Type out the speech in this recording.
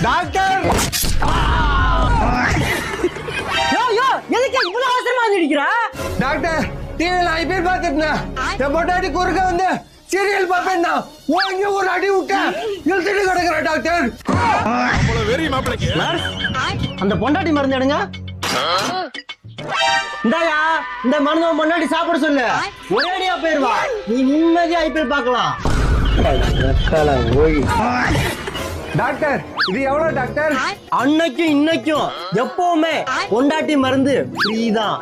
Doctor யோ யோ எதுக்கு இவ்வளவு அவசரமா வந்துடுற? டாக்டர் டிவில ஐபிஎல் பார்த்துட்டு என் பொண்டாட்டி குறுக்க வந்து சீரியல் பார்ப்பேன்னா ஓங்கி ஒரு அடி விட்டா இழுத்துட்டு கிடக்குற டாக்டர். அந்த பொண்டாட்டி மருந்து எடுங்க. இந்தாயா இந்த மருந்து முன்னாடி சாப்பிட சொல்லு. ஒரேடியா போயிருவா. நீ நிம்மதியா ஐபிஎல் பார்க்கலாம். டாக்டர் இது எவ்வளவு டாக்டர்? அன்னைக்கும் இன்னைக்கும் எப்பவுமே பொண்டாட்டி மருந்து ஃப்ரீ தான்.